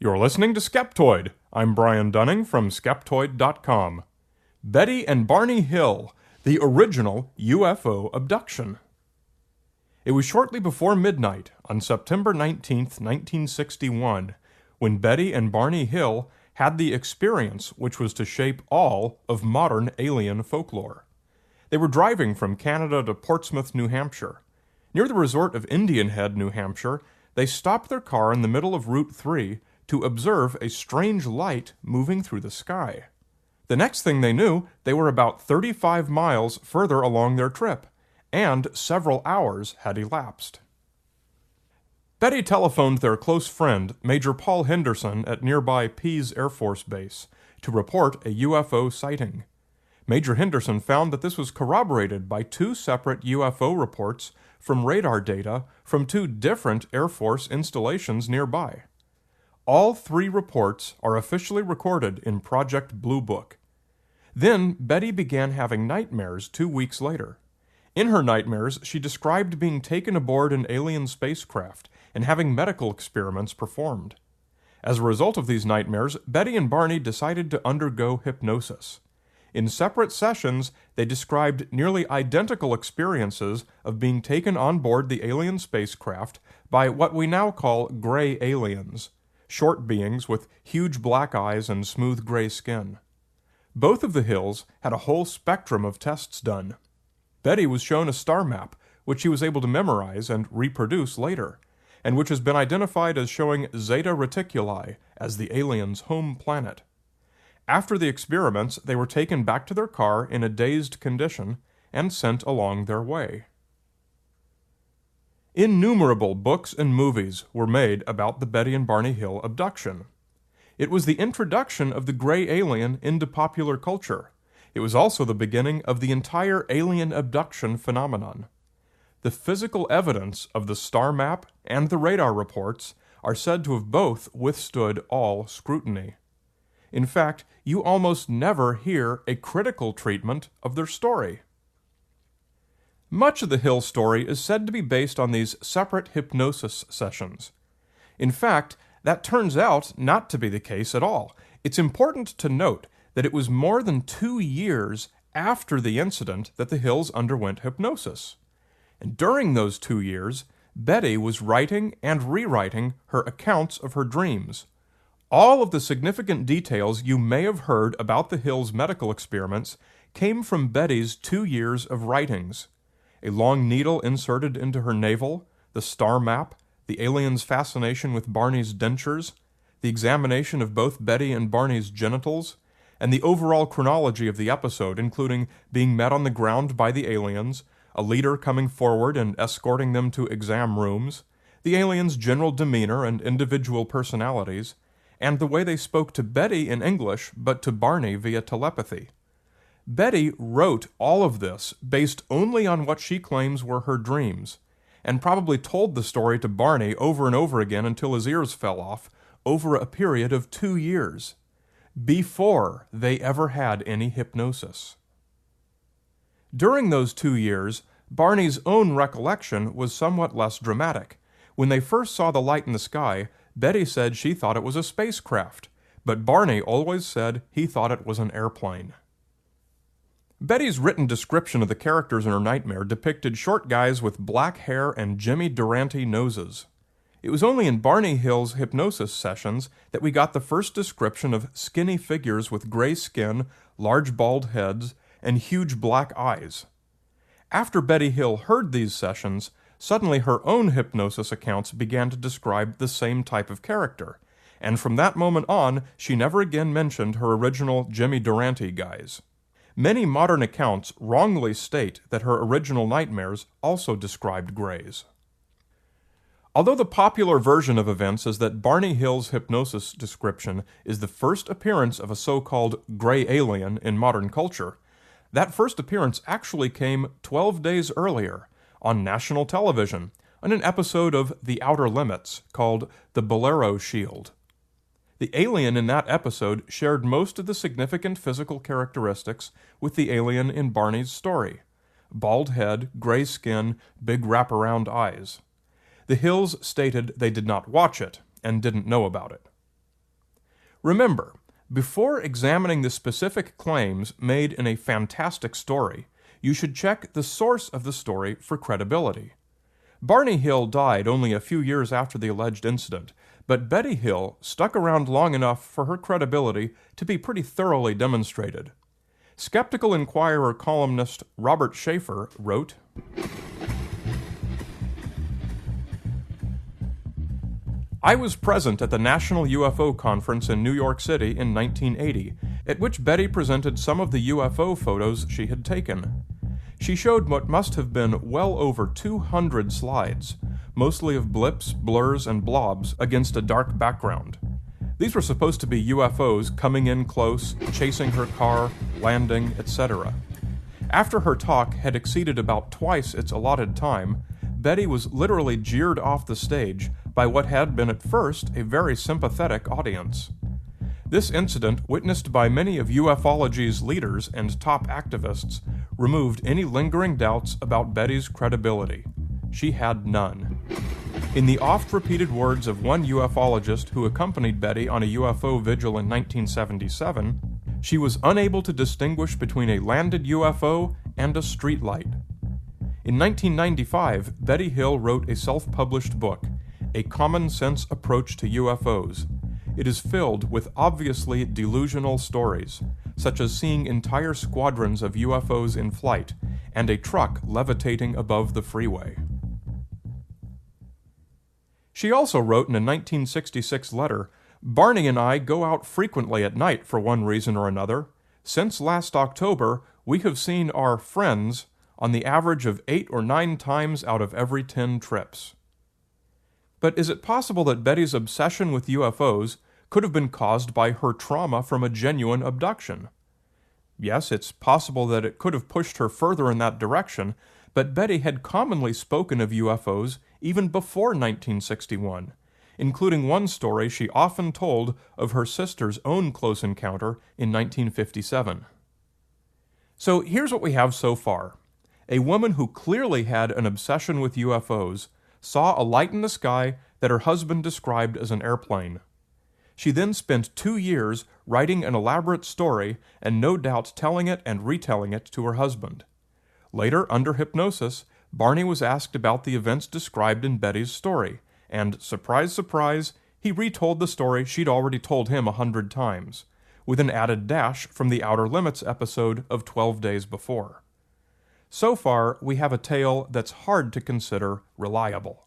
You're listening to Skeptoid. I'm Brian Dunning from Skeptoid.com. Betty and Barney Hill, the original UFO abduction. It was shortly before midnight on September 19th, 1961, when Betty and Barney Hill had the experience which was to shape all of modern alien folklore. They were driving from Canada to Portsmouth, New Hampshire. Near the resort of Indian Head, New Hampshire, they stopped their car in the middle of Route 3 to observe a strange light moving through the sky. The next thing they knew, they were about 35 miles further along their trip, and several hours had elapsed. Betty telephoned their close friend, Major Paul Henderson, at nearby Pease Air Force Base, to report a UFO sighting. Major Henderson found that this was corroborated by two separate UFO reports from radar data from two different Air Force installations nearby. All three reports are officially recorded in Project Blue Book. Then Betty began having nightmares 2 weeks later. In her nightmares, she described being taken aboard an alien spacecraft and having medical experiments performed. As a result of these nightmares, Betty and Barney decided to undergo hypnosis. In separate sessions, they described nearly identical experiences of being taken on board the alien spacecraft by what we now call gray aliens, short beings with huge black eyes and smooth gray skin. Both of the Hills had a whole spectrum of tests done. Betty was shown a star map, which she was able to memorize and reproduce later, and which has been identified as showing Zeta Reticuli as the aliens' home planet. After the experiments, they were taken back to their car in a dazed condition and sent along their way. Innumerable books and movies were made about the Betty and Barney Hill abduction. It was the introduction of the gray alien into popular culture. It was also the beginning of the entire alien abduction phenomenon. The physical evidence of the star map and the radar reports are said to have both withstood all scrutiny. In fact, you almost never hear a critical treatment of their story. Much of the Hill story is said to be based on these separate hypnosis sessions. In fact, that turns out not to be the case at all. It's important to note that it was more than 2 years after the incident that the Hills underwent hypnosis. And during those 2 years, Betty was writing and rewriting her accounts of her dreams. All of the significant details you may have heard about the Hills' medical experiments came from Betty's 2 years of writings. A long needle inserted into her navel, the star map, the alien's fascination with Barney's dentures, the examination of both Betty and Barney's genitals, and the overall chronology of the episode, including being met on the ground by the aliens, a leader coming forward and escorting them to exam rooms, the aliens' general demeanor and individual personalities, and the way they spoke to Betty in English but to Barney via telepathy. Betty wrote all of this based only on what she claims were her dreams, and probably told the story to Barney over and over again until his ears fell off, over a period of 2 years, before they ever had any hypnosis. During those 2 years, Barney's own recollection was somewhat less dramatic. When they first saw the light in the sky, Betty said she thought it was a spacecraft, but Barney always said he thought it was an airplane. Betty's written description of the characters in her nightmare depicted short guys with black hair and Jimmy Durante noses. It was only in Barney Hill's hypnosis sessions that we got the first description of skinny figures with gray skin, large bald heads, and huge black eyes. After Betty Hill heard these sessions, suddenly her own hypnosis accounts began to describe the same type of character, and from that moment on, she never again mentioned her original Jimmy Durante guys. Many modern accounts wrongly state that her original nightmares also described grays. Although the popular version of events is that Barney Hill's hypnosis description is the first appearance of a so-called gray alien in modern culture, that first appearance actually came 12 days earlier on national television in an episode of The Outer Limits called The Bolero Shield. The alien in that episode shared most of the significant physical characteristics with the alien in Barney's story: bald head, gray skin, big wraparound eyes. The Hills stated they did not watch it and didn't know about it. Remember, before examining the specific claims made in a fantastic story, you should check the source of the story for credibility. Barney Hill died only a few years after the alleged incident, but Betty Hill stuck around long enough for her credibility to be pretty thoroughly demonstrated. Skeptical Inquirer columnist Robert Schaefer wrote, I was present at the National UFO Conference in New York City in 1980, at which Betty presented some of the UFO photos she had taken. She showed what must have been well over 200 slides, mostly of blips, blurs, and blobs against a dark background. These were supposed to be UFOs coming in close, chasing her car, landing, etc. After her talk had exceeded about twice its allotted time, Betty was literally jeered off the stage by what had been at first a very sympathetic audience. This incident, witnessed by many of ufology's leaders and top activists, removed any lingering doubts about Betty's credibility. She had none. In the oft-repeated words of one ufologist who accompanied Betty on a UFO vigil in 1977, she was unable to distinguish between a landed UFO and a streetlight. In 1995, Betty Hill wrote a self-published book, A Common Sense Approach to UFOs. It is filled with obviously delusional stories, such as seeing entire squadrons of UFOs in flight and a truck levitating above the freeway. She also wrote in a 1966 letter, Barney and I go out frequently at night for one reason or another. Since last October, we have seen our friends on the average of 8 or 9 times out of every 10 trips. But is it possible that Betty's obsession with UFOs could have been caused by her trauma from a genuine abduction? Yes, it's possible that it could have pushed her further in that direction, but Betty had commonly spoken of UFOs even before 1961, including one story she often told of her sister's own close encounter in 1957. So here's what we have so far. A woman who clearly had an obsession with UFOs saw a light in the sky that her husband described as an airplane. She then spent 2 years writing an elaborate story and no doubt telling it and retelling it to her husband. Later, under hypnosis, Barney was asked about the events described in Betty's story, and, surprise, surprise, he retold the story she'd already told him 100 times, with an added dash from the Outer Limits episode of 12 days before. So far, we have a tale that's hard to consider reliable.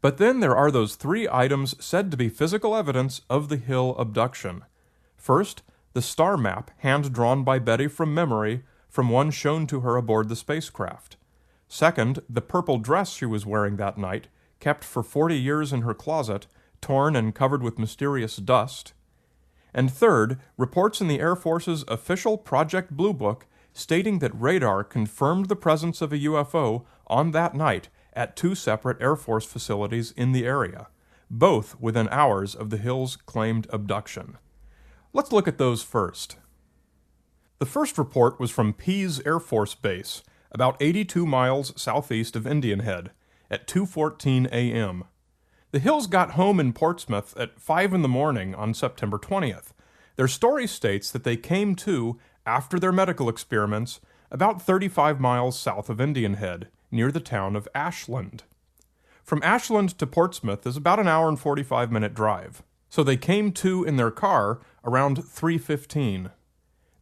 But then there are those 3 items said to be physical evidence of the Hill abduction. First, the star map hand-drawn by Betty from memory from one shown to her aboard the spacecraft. Second, the purple dress she was wearing that night, kept for 40 years in her closet, torn and covered with mysterious dust. And third, reports in the Air Force's official Project Blue Book stating that radar confirmed the presence of a UFO on that night at 2 separate Air Force facilities in the area, both within hours of the Hills' claimed abduction. Let's look at those first. The first report was from Pease Air Force Base, about 82 miles southeast of Indian Head, at 2:14 a.m. The Hills got home in Portsmouth at 5 in the morning on September 20th. Their story states that they came to, after their medical experiments, about 35 miles south of Indian Head, near the town of Ashland. From Ashland to Portsmouth is about an hour and 45-minute drive, so they came to in their car around 3:15.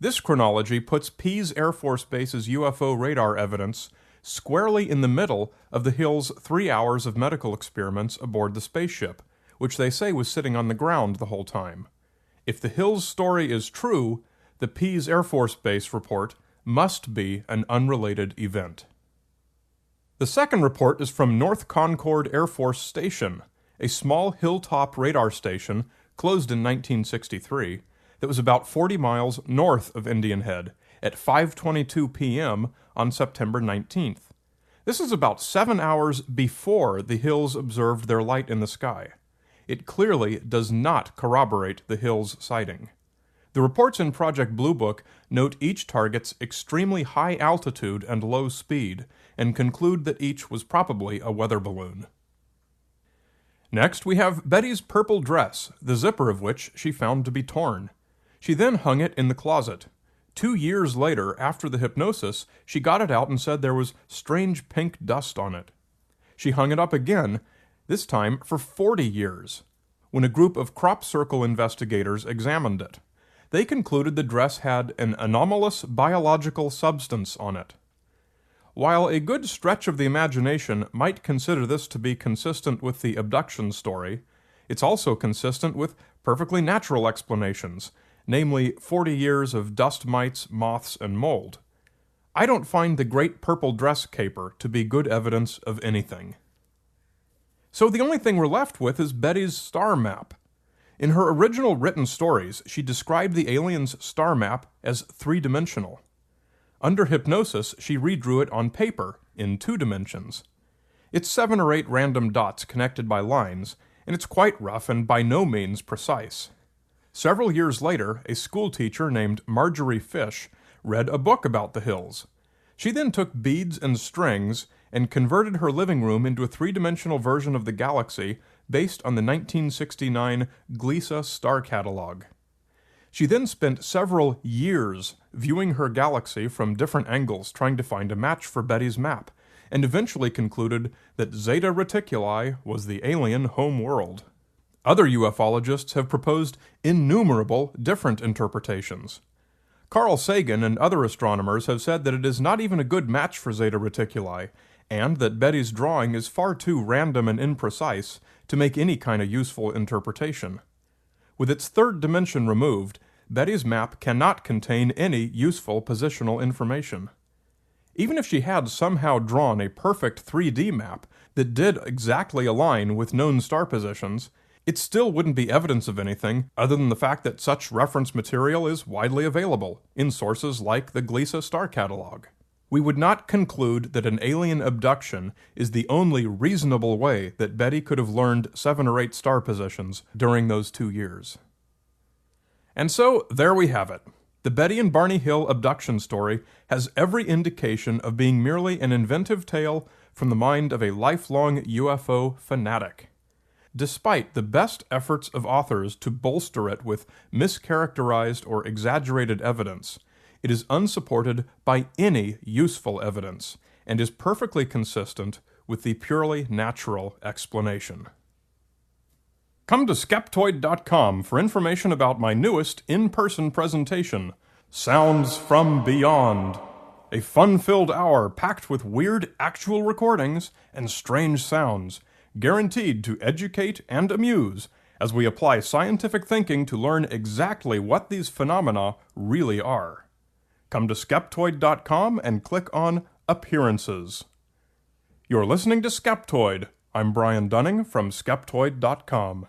This chronology puts Pease Air Force Base's UFO radar evidence squarely in the middle of the Hills' 3 hours of medical experiments aboard the spaceship, which they say was sitting on the ground the whole time. If the Hills' story is true, the Pease Air Force Base report must be an unrelated event. The second report is from North Concord Air Force Station, a small hilltop radar station closed in 1963 that was about 40 miles north of Indian Head at 5:22 p.m. on September 19th. This is about 7 hours before the Hills observed their light in the sky. It clearly does not corroborate the Hills sighting. The reports in Project Blue Book note each target's extremely high altitude and low speed, and conclude that each was probably a weather balloon. Next, we have Betty's purple dress, the zipper of which she found to be torn. She then hung it in the closet. 2 years later, after the hypnosis, she got it out and said there was strange pink dust on it. She hung it up again, this time for 40 years, when a group of crop circle investigators examined it. They concluded the dress had an anomalous biological substance on it. While a good stretch of the imagination might consider this to be consistent with the abduction story, it's also consistent with perfectly natural explanations, namely 40 years of dust mites, moths, and mold. I don't find the great purple dress caper to be good evidence of anything. So the only thing we're left with is Betty's star map. In her original written stories, she described the aliens' star map as three-dimensional. Under hypnosis, she redrew it on paper in 2 dimensions. It's 7 or 8 random dots connected by lines, and it's quite rough and by no means precise. Several years later, a schoolteacher named Marjorie Fish read a book about the hills. She then took beads and strings and converted her living room into a 3-dimensional version of the galaxy based on the 1969 Gliese star catalog. She then spent several years viewing her galaxy from different angles trying to find a match for Betty's map, and eventually concluded that Zeta Reticuli was the alien home world. Other ufologists have proposed innumerable different interpretations. Carl Sagan and other astronomers have said that it is not even a good match for Zeta Reticuli, and that Betty's drawing is far too random and imprecise to make any kind of useful interpretation. With its 3rd dimension removed, Betty's map cannot contain any useful positional information. Even if she had somehow drawn a perfect 3D map that did exactly align with known star positions, it still wouldn't be evidence of anything other than the fact that such reference material is widely available in sources like the Gliese star catalog. We would not conclude that an alien abduction is the only reasonable way that Betty could have learned 7 or 8 star positions during those 2 years. And so, there we have it. The Betty and Barney Hill abduction story has every indication of being merely an inventive tale from the mind of a lifelong UFO fanatic. Despite the best efforts of authors to bolster it with mischaracterized or exaggerated evidence, it is unsupported by any useful evidence, and is perfectly consistent with the purely natural explanation. Come to Skeptoid.com for information about my newest in-person presentation, Sounds from Beyond, a fun-filled hour packed with weird actual recordings and strange sounds, guaranteed to educate and amuse as we apply scientific thinking to learn exactly what these phenomena really are. Come to Skeptoid.com and click on Appearances. You're listening to Skeptoid. I'm Brian Dunning from Skeptoid.com.